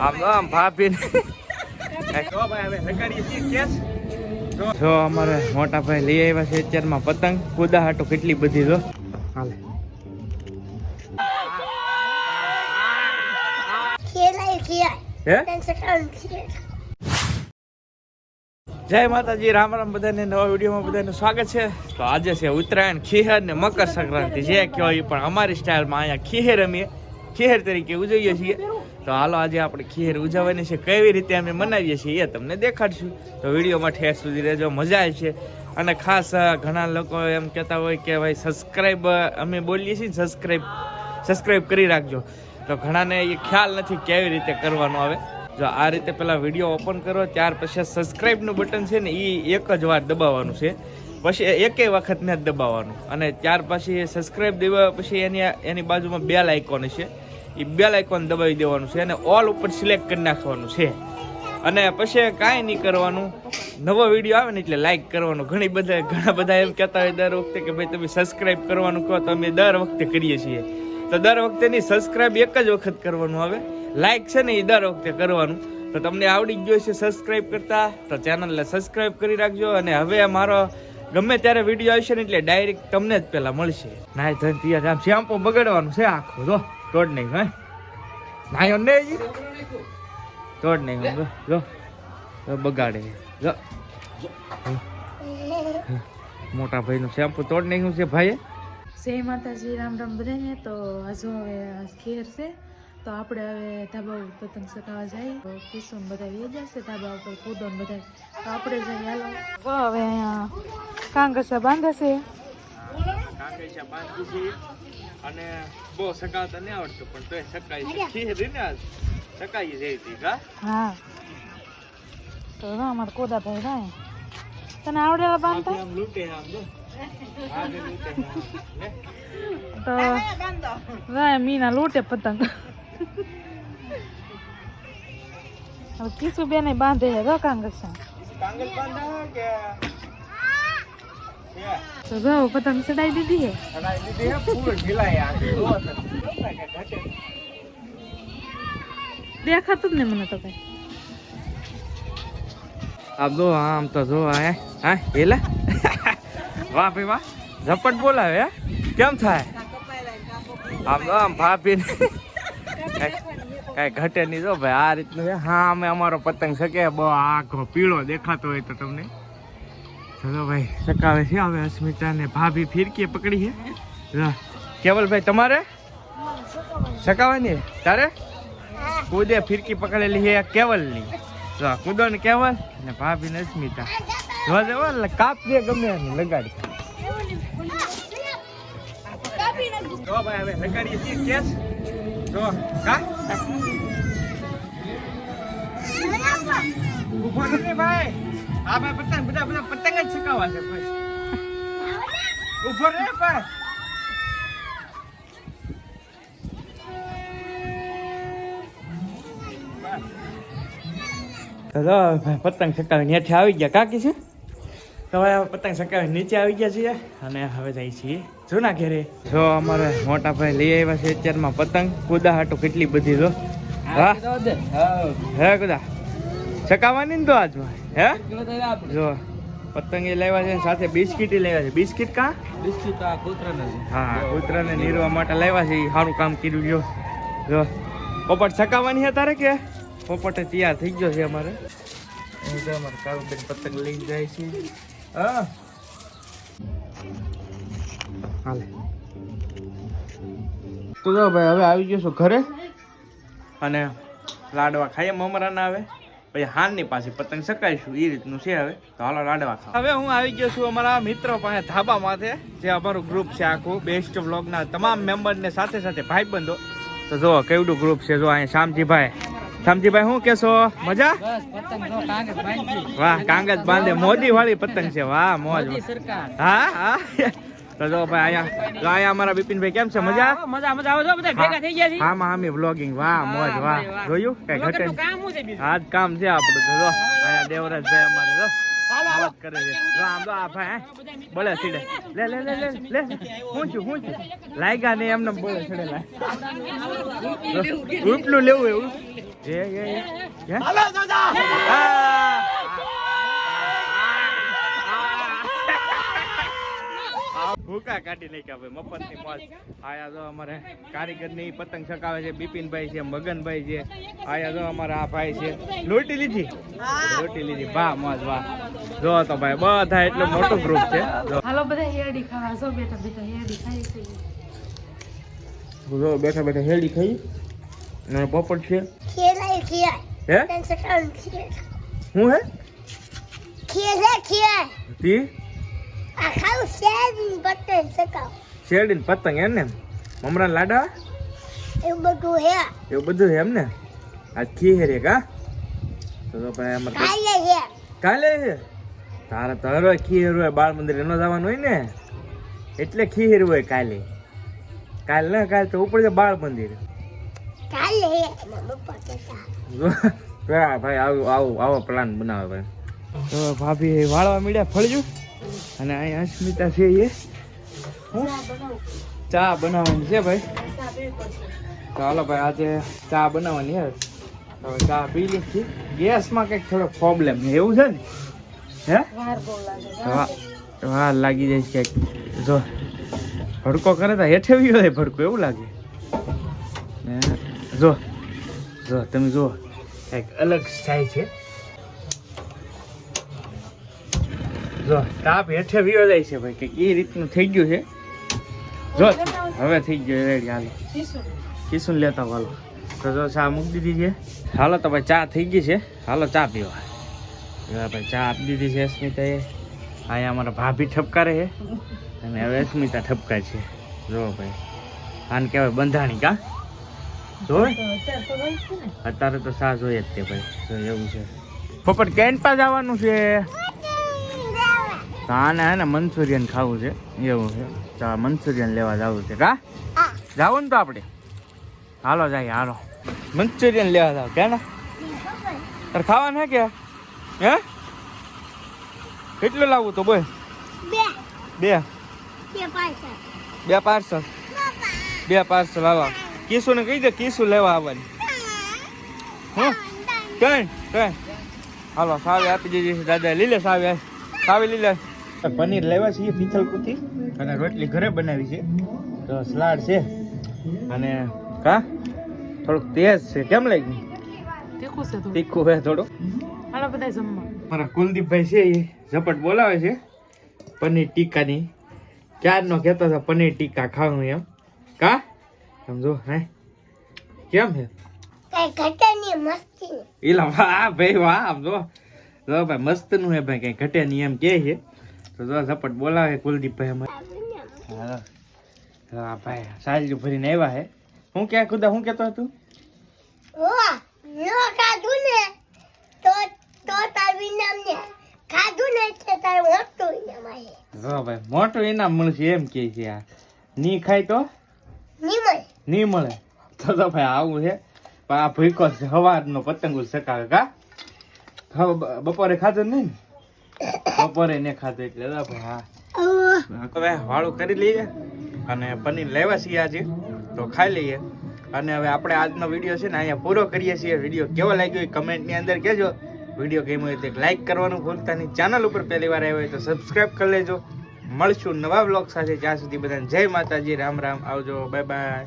આમ ભાભી જો અમારે મોટા ભાઈ લઈ આવ્યા છે અત્યારમાં પતંગ કુદા હાટો કેટલી બધી જો હાલે જય માતાજી, રામ રામ બધાને નવા વિડીયોમાં બધાનું સ્વાગત છે. તો આજે છે ઉત્તરાયણ, ખીહેર ને મકર સંક્રાંતિ જે કહેવાય પણ અમારી સ્ટાઇલમાં અહીંયા ખીહેર અમે ખીહેર તરીકે ઉજવીએ છીએ. તો હાલો આજે આપણે ખીહેર ઉજવવાની છે, કેવી રીતે અમે મનાવીએ છીએ એ તમને દેખાડશું. તો વિડીયોમાં ઠેર સુધી રહેજો, મજા આવશે. અને ખાસ ઘણા લોકો એમ કહેતા હોય કે ભાઈ સબસ્ક્રાઈબ અમે બોલીએ છીએ સબસ્ક્રાઈબ કરી રાખજો. તો ઘણાને એ ખ્યાલ નથી કેવી રીતે કરવાનું આવે. જો આ રીતે પેલા વિડીયો ઓપન કરો, ત્યાર પછી સબસ્ક્રાઈબનું બટન છે ને એ એક જ વાર દબાવવાનું છે, પછી એકેય વખત નથી દબાવવાનું. અને ત્યાર પછી સબસ્ક્રાઈબ દેવા પછી એની બાજુમાં બેલ આઇકોન છે, એ બેલ આઇકોન દબાવી દેવાનું છે અને ઓલ ઉપર સિલેક્ટ કરી નાખવાનું છે. અને પછી કાંઈ નહીં કરવાનું, નવો વિડીયો આવે ને એટલે લાઇક કરવાનું. ઘણા બધા એમ કહેતા હોય દર વખતે કે ભાઈ તમે સબસ્ક્રાઈબ કરવાનું કહો, તો અમે દર વખતે કરીએ છીએ. તો દર વખતે નહીં, સબસ્ક્રાઈબ એક જ વખત કરવાનું આવે, લાઈક છે ને એ દર વખતે કરવાનું. તો તમને આવડી ગયો છે સબસ્ક્રાઈબ કરતા, તો ચેનલને સબસ્ક્રાઈબ કરી રાખજો. અને હવે મારો ગમે ત્યારે વિડીયો આવશે ને એટલે ડાયરેક્ટ તમને જ પહેલા મળશે. નાય ધનતી આમ શેમ્પો બગાડવાનું છે આખો, જો તોડ નહીં હા નાયો નહીં તોડ નહીં જો બગાડે જો મોટા ભાઈનું શેમ્પુ તોડ નહીં છે ભાઈએ. જય માતાજી, રામ રામ બધાને. તો હજુ હવે ખેર છે, તો આપણે હવે ધાબા ઉપર પતંગ ચગાવવા જાય. તો કિશોર બધા વે જશે ધાબા ઉપર કૂદો બધા, તો આપણે જઈએ હાલો. તો હવે અહીંયા કાંગસા બાંધશે, કાંગસા બાંધી છે અને બહુ સકાવતા નહીં આવડતું પણ તોય સકાય છે. ખીર ને સકાઈ જઈ હતી કા. હા તો અમારા કોદા ભાઈ થાય તને આવડેલા બાંધતા આમ લૂટે આમ જો તો મીના લૂટે પતંગ. હવે કિશુ બેન બાંધે છે કાંગસા. તો જો પતંગ ચડાઈ દીધી છે, દેખાતું જ ને મને તો કઈ. આમ જો આમ તો જો હા એલા વાહ ભાઈ વાહ, ઝપટ બોલાવે કેમ થાય આમ તો આમ ભાભી કઈ ઘટે નહીં. જો ભાઈ આ રીતનું છે. હા અમે અમારો પતંગ શકે બહુ આખો પીળો દેખાતો હોય તો તમને ચલો ભાઈ સકાવે છે. હવે અસ્મિતા ને ભાભી ફિરકી પકડી છે. કેવલભાઈ તમારે સકાવાની તારે કુદે ફિરકી પકડેલી છે કેવલની. જો કુદો ને કેવલ ને ભાભી ને અસ્મિતા જો કાપ દે ગમે લગાડી. જો ભાઈ હવે લગાડીએ છીએ કેસ. જો કા ઉભો નથી ભાઈ, આ ભાઈ પતંગ બધા પતંગ જ ચકાવવા છે ભાઈ. ઉભો રે ભાઈ. પતંગ ચકાવી નીચે આવી ગયા કાકી છે. તો હવે પતંગ ચકાવી નીચે આવી ગયા છીએ અને હવે જઈએ છીએ જૂના ઘેરે. જો અમારે મોટા ભાઈ લઈ આવ્યા છે અત્યારમાં પતંગ કુદા હાટો કેટલી બધી જો. હા હે કુદા ચકાવવાની ને તો આજ હે જો પતંગ એ લેવા છે, સાથે બિસ્કીટ લેવા છે. બિસ્કીટ કા બિસ્કીટ હા કૂતરાને નીરવા માટે લેવા છે. સારું કામ કર્યું ગયો. જો પોપટ ચકાવવાની છે તારે કે પોપટે તૈયાર થઈ ગયો છે અમારે. અમારે કાળુબેન પતંગ લઈને જાય છે. હા હાલે તો જો ભાઈ હવે આવી ગયો છું ઘરે અને લાડવા ખાઈએ મમરાના. આવે પછી હાનની પાછી પતંગ ચકાવીશું એ રીતનું છે. હવે તો હાલો લાડવા ખાવા. હવે હું આવી ગયો છું અમારા મિત્રો પાસે ધાબા માથે, જે અમારું ગ્રુપ છે આખું બેસ્ટ વ્લોગના તમામ મેમ્બરને સાથે સાથે ભાઈબંધો. તો જો કેવડું ગ્રુપ છે. જો અહીંયા શામજીભાઈ શું કેશો? મજા? વાહ કાંગજ બાંધે મોદી વાળી પતંગ છે. વાહ મોજ. હા હા તો જો ભાઈ અહીંયા અમારા બિપિનભાઈ કેમ છે? મજા હા વ્લોગિંગ. વાહ મોજ વાહ. જોયું કઈ ઘટે આજ કામ છે આપણું. તો જો અહીંયા દેવરાજભાઈ અમારે જો વાત કરે છે. આમ તો આ ભાઈ બોલે સીડે લે લે લે લે લે હું છું લાગ્યા ને એમને બોલે સીડે ઉપલું લેવું એવું હાલો ભૂકા કાઢી નાખ્યા ભાઈ મફતની મોજ. આયા જો અમારે કારીગરની પતંગ ચકાવે છે બિપિનભાઈ છે, મગનભાઈ છે. આયા જો અમારા આ ભાઈ છે. લોટી લીધી વાહ મોજ વાહ. જો તો ભાઈ બધા એટલું મોટું ગ્રુપ છે. હાલો બધા હેરડી ખાવા જો બેટા બેટા હેરડી ખાઈ છે. જો બેઠા બેઠા હેડી ખાઈ અને પોપટ છે. હે હું હે તી શેરડી પતંગ એમ ને મમરા લાડા એવું બધું એમ ને. આ ખીર હે કા તો ભાઈ અમારે કાલે છે તારે તો હવે ખીર હોય બાળ મંદિર એનો જવાનું હોય ને એટલે ખીર હોય કાલે. કાલ ના કાલ તો ઉપર છે બાળ મંદિર. ભાઈ આવો પ્લાન બનાવે ભાઈ. તો ભાભી વાળવા મળ્યા ફળજું અને અહીંયા અસ્મિતા છે એ ચા બનાવવાની છે ભાઈ. તો હાલો ભાઈ આજે ચા બનાવવાની હે. હવે ચા પી લીધી. ગેસમાં કંઈક થોડો પ્રોબ્લેમ છે એવું છે ને હે વાર લાગી જાય છે ક્યાંક. જો ભડકો કરે તો હેઠે હોય ભડકો એવું લાગે. જો જો તમે જુઓ કંઈક અલગ થાય છે. જો તાપ હેઠે વિયો જાય છે ભાઈ કંઈક એ રીતનું થઈ ગયું છે. જો હવે થઈ ગયું રેડી. હાલો કિશુન લેતા હાલો. તો જો ચા મૂકી દીધી છે. હાલો તો ભાઈ ચા થઈ ગઈ છે. હાલો ચા પીવા. ભાઈ ચા આપી દીધી છે અસ્મિતાએ. અહીંયા અમારા ભાભી ઠપકારે છે અને હવે અસ્મિતા ઠપકાય છે. જો ભાઈ આને કહેવાય બંધાણી કા જો અત્યારે તો ચા જોઈએ જ તે ભાઈ. જો એવું છે પોપટ કેન્ટપા જવાનું છે. આને હે ને મંચુરિયન ખાવું છે એવું છે. ચા મંચુરિયન લેવા જવું છે કા જાવું ને તો આપણે હાલો જાય હાલો મંચુરિયન લેવા જાવ કે ને તારે ખાવાનું હે કે હે કેટલું લાવવું તો બોલ બે પાર્સલ આવા. કિશુ ને કહી દે કિશુ લેવા આવવાની. હું કઈ હાલો સાવી આપી દીધી છે દાદા. લીલે સાવી લીલે. પનીર લેવા છીએ પિથલપુથી અને રોટલી ઘરે બનાવી છે. તો સલાડ છે અને કા થોડુંક તેજ છે. કેમ લાગ્યું? તીખું છે થોડું. હાલો બધા જમવા. મારા કુલદીપભાઈ છે એ ઝપટ બોલાવે છે પનીર ટીકાની. ક્યારનો કહેતો હતો પનીર ટીકા ખાવું એમ કા સમજો હે કેમ છે એલા વાહ ભાઈ વાહ. આમ જો ભાઈ મસ્ત નું હે ભાઈ કઈ ઘટે નહીં એમ કે છે. તો જો ઝપટ બોલાવે કુલદીપભાઈ અમારે. હા ભાઈ સાજરી ભરીને આવ્યા હે. હું ક્યાં ખુદા હું કેતો હતું ભાઈ મોટું ઇનામ મળશે એમ કે છે. આ ની ખાય તો નહીં મળે. તો ભાઈ આવું છે પણ આ ભૂકો છે સવારનો પતંગો સકાવે કા બપોરે ખાધો નહીં ને બપોરે ને ખાધો એટલે ભાઈ હા હવે વાળું કરી લઈએ અને પનીર લેવા છીએ આજે તો ખાઈ લઈએ. અને હવે આપણે આજનો વિડીયો છે ને અહીંયા પૂરો કરીએ છીએ. વિડીયો કેવો લાગ્યો એ કમેન્ટની અંદર કહેજો. વિડીયો ગમ્યો હોય તો લાઈક કરવાનું ભૂલતા નહીં. ચેનલ ઉપર પહેલી વાર આવ્યો હોય તો સબસ્ક્રાઈબ કરી લેજો. મળશું નવા બ્લોગ સાથે. જ્યાં સુધી બધાને જય માતાજી. રામ રામ. આવજો. Bye bye.